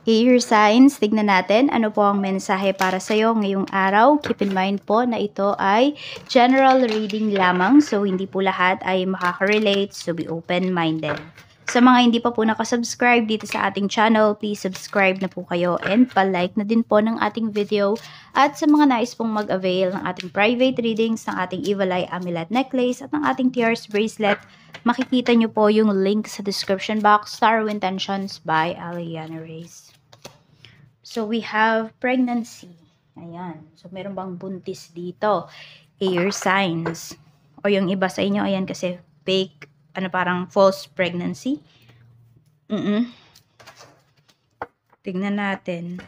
Air signs, tignan natin ano po ang mensahe para sa iyo ngayong araw. Keep in mind po na ito ay general reading lamang, so hindi po lahat ay makaka-relate, so be open-minded. Sa mga hindi pa po nakasubscribe dito sa ating channel, please subscribe na po kayo and pa-like na din po ng ating video. At sa mga nais pong mag-avail ng ating private readings, ng ating Evil Eye Amulet Necklace at ng ating Tears Bracelet, makikita nyo po yung link sa description box. Star Intentions by Aliana Reyes. So, we have pregnancy. Ayan. So, meron bang buntis dito? Air signs. O yung iba sa inyo, ayan kasi fake, parang false pregnancy. Tignan natin.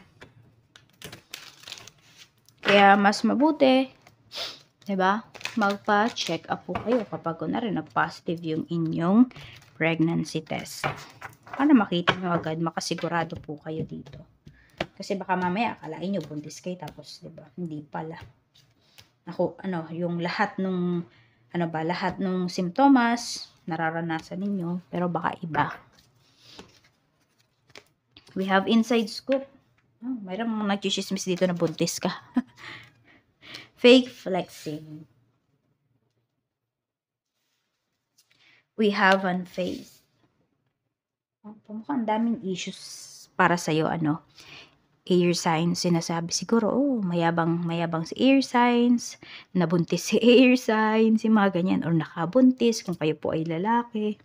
Kaya, mas mabuti, diba? Magpa-check up po kayo kapag nag-positive yung inyong pregnancy test. Para makita nyo agad, makasigurado po kayo dito. Kasi baka mamaya akalain nyo buntis kayo tapos 'di ba? Hindi pala. Yung lahat nung lahat nung simptomas nararanasan ninyo pero baka iba. We have inside scoop. Mayroong nagchismis dito na buntis ka. Fake flexing. We have unfazed. Mukhang daming issues para sa'yo, air signs, sinasabi siguro, mayabang si air signs, nabuntis si air signs, yung mga ganyan, or nakabuntis kung kayo po ay lalaki.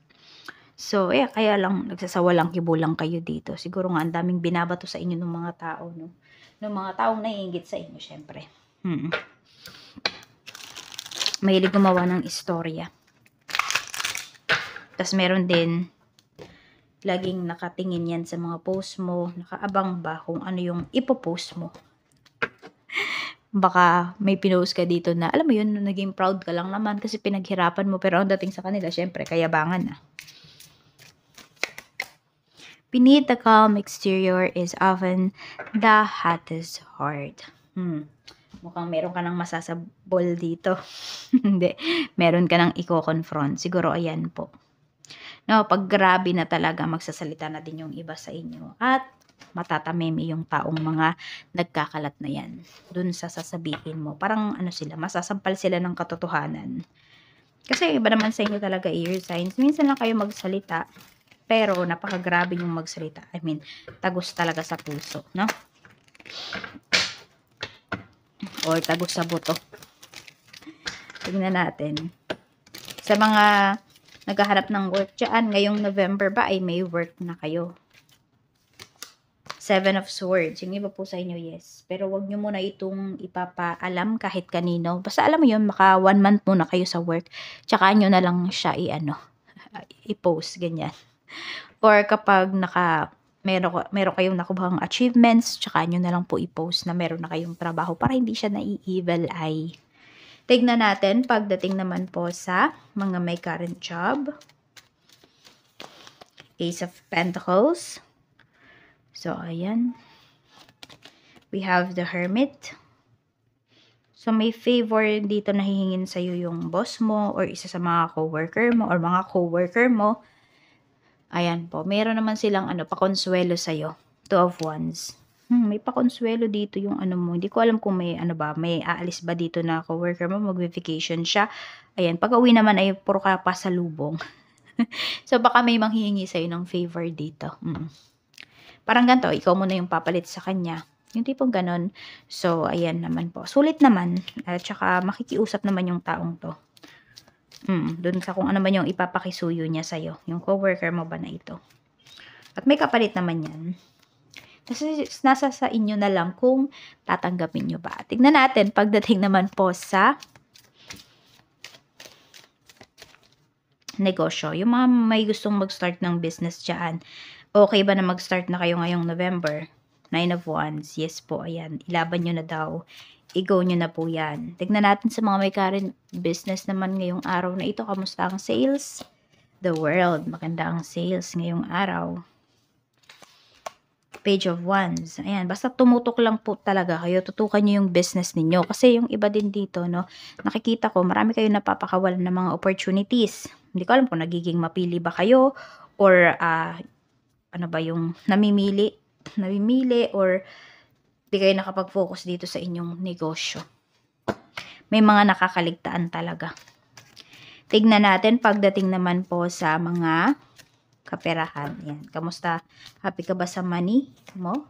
So, kaya lang, nagsasawalang kibulang kayo dito. Siguro nga, ang daming binabato sa inyo ng mga tao, no? Ng mga taong naiingit sa inyo, syempre. Mahilig gumawa ng istorya. Tapos meron din, laging nakatingin yan sa mga post mo, nakaabang ba kung ano yung ipopost mo. Baka may pinost ka dito na, alam mo yun, naging proud ka lang naman kasi pinaghirapan mo, pero ang dating sa kanila, syempre, kayabangan na. Beneath the calm exterior is often the hottest heart. Mukhang meron ka nang masasabol dito. Hindi, meron ka nang i-confront. Siguro, ayan po. No, pag grabe na talaga, magsasalita na din yung iba sa inyo. At matatameme yung taong mga nagkakalat na yan. Dun sa sasabihin mo. Parang sila, masasampal sila ng katotohanan. Kasi iba naman sa inyo talaga air signs. Minsan lang kayo magsalita, pero napakagrabe yung magsalita. I mean, tagos talaga sa puso, no? Or tagos sa buto. Tingnan natin. Sa mga naghahanap ng work dyan, ngayong November ba ay may work na kayo. 7 of Swords. Yung iba po sa inyo, yes. Pero wag nyo muna itong ipapaalam kahit kanino. Basta alam mo yun, maka 1 month muna kayo sa work. Tsaka nyo na lang siya i-post, ganyan. Or kapag meron kayong nakuhang achievements, tsaka nyo na lang po i-post na meron na kayong trabaho para hindi siya na-evil eye. Tignan natin pagdating naman po sa mga may current job. Ace of Pentacles. So, ayan. We have the Hermit. So, may favor dito na hihingin sa'yo yung boss mo or isa sa mga co-worker mo or mga co-worker mo. Ayan po. Meron naman silang pakonsuelo sa'yo. 2 of Wands. May pakonsuelo dito yung mo. Hindi ko alam kung may may aalis ba dito na coworker mo, mag-vacation siya. Ayan, pag-uwi naman ay puro ka pasalubong. So baka may manghihingi sa'yo ng favor dito. Parang ganito, ikaw muna yung papalit sa kanya. Yung tipong ganon. So ayan naman po. Sulit naman. At saka makikiusap naman yung taong to. Dun sa kung ano man yung ipapakisuyo niya sa'yo. Yung coworker mo ba na ito. At may kapalit naman yan. Kasi nasa sa inyo na lang kung tatanggapin nyo ba. Tignan natin pagdating naman po sa negosyo. Yung mga may gustong mag-start ng business dyan. Okay ba na mag-start na kayo ngayong November? 9 of Wands. Yes po, ayan. Ilaban nyo na daw. I-go nyo na po yan. Tignan natin sa mga may current business naman ngayong araw na ito. Kamusta ang sales? The World. Maganda ang sales ngayong araw. Page of Wands. Ayan, basta tumutok lang po talaga kayo. Tutukan nyo yung business ninyo. Kasi yung iba din dito, nakikita ko, marami kayo napapakawalan ng mga opportunities. Hindi ko alam kung nagiging mapili ba kayo or yung namimili namimili or di kayo nakapag-focus dito sa inyong negosyo. May mga nakakaligtaan talaga. Tignan natin pagdating naman po sa mga kaperahan. Yan. Kamusta? Happy ka ba sa money mo?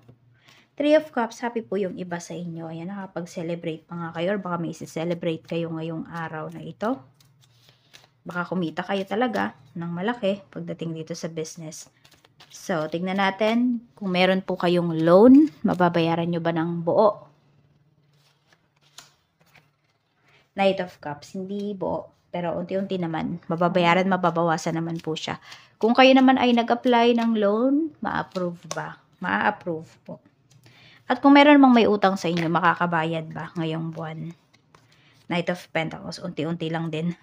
3 of Cups, happy po yung iba sa inyo. Ayan, nakapag-celebrate pa nga kayo or baka may isi-celebrate kayo ngayong araw na ito. Baka kumita kayo talaga ng malaki pagdating dito sa business. So, tignan natin kung meron po kayong loan, mababayaran nyo ba ng buo? Knight of Cups, hindi buo. Pero unti-unti naman, mababayaran, mababawasan naman po siya. Kung kayo naman ay nag-apply ng loan, ma-approve ba? Ma-approve po. At kung meron namang may utang sa inyo, makakabayad ba ngayong buwan? Knight of Pentacles, unti-unti lang din.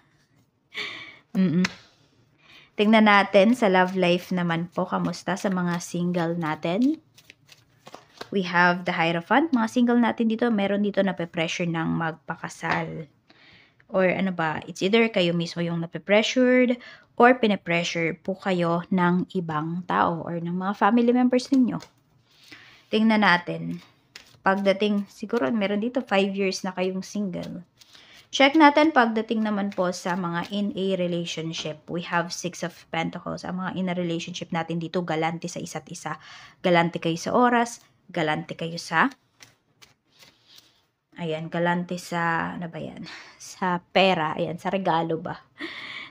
Tingnan natin sa love life naman po, kamusta sa mga single natin? We have the Hierophant. Mga single natin dito, meron dito na pe-pressure ng magpakasal. Or ano ba, it's either kayo mismo yung nape-pressured or pine-pressure po kayo ng ibang tao or ng mga family members ninyo. Tingnan natin. Pagdating, siguro meron dito 5 years na kayong single. Check natin pagdating naman po sa mga in a relationship. We have 6 of Pentacles. Ang mga in a relationship natin dito, galante sa isa't isa. Galante kayo sa oras, galante kayo sa ayan, galante sa, ano ba yan? Sa pera, ayan, sa regalo ba?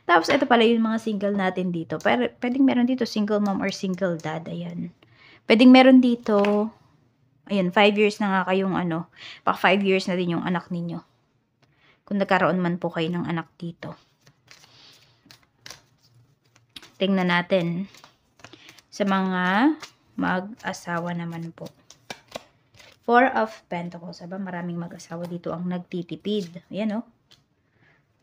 Tapos, ito pala yung mga single natin dito. Pero, pwedeng meron dito single mom or single dad, ayan. Pwedeng meron dito, ayan, 5 years na nga kayong ano, baka 5 years na din yung anak ninyo. Kung nagkaroon man po kayo ng anak dito. Tingnan natin sa mga mag-asawa naman po. 4 of Pentacles. Aba, maraming mag-asawa dito ang nagtitipid. Ayan, oh.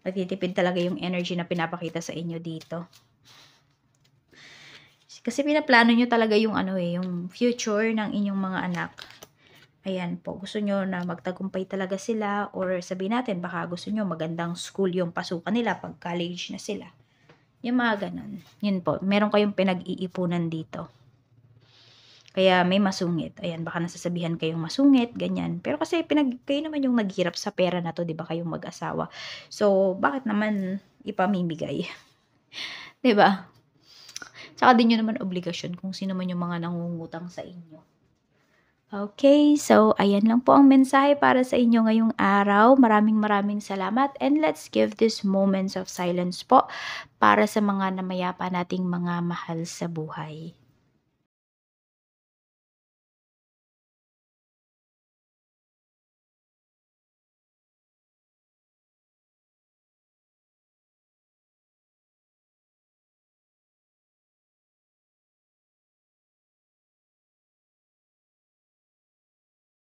Nagtitipid talaga yung energy na pinapakita sa inyo dito. Kasi pinaplano nyo talaga yung ano yung future ng inyong mga anak. Ayan po, gusto nyo na magtagumpay talaga sila or sabihin natin baka gusto nyo magandang school yung pasukan nila pag college na sila. Yung mga ganun. Yun po, meron kayong pinag-iipunan dito. Kaya may masungit. Ayan, baka nasasabihan kayong masungit, ganyan. Pero kasi kayo naman yung naghirap sa pera na to, di ba, kayong mag-asawa. So, bakit naman ipamimigay? Di ba? Tsaka din nyo naman obligasyon kung sino man yung mga nangungutang sa inyo. Okay, so ayan lang po ang mensahe para sa inyo ngayong araw. Maraming salamat and let's give this moments of silence po para sa mga namayapa nating mga mahal sa buhay.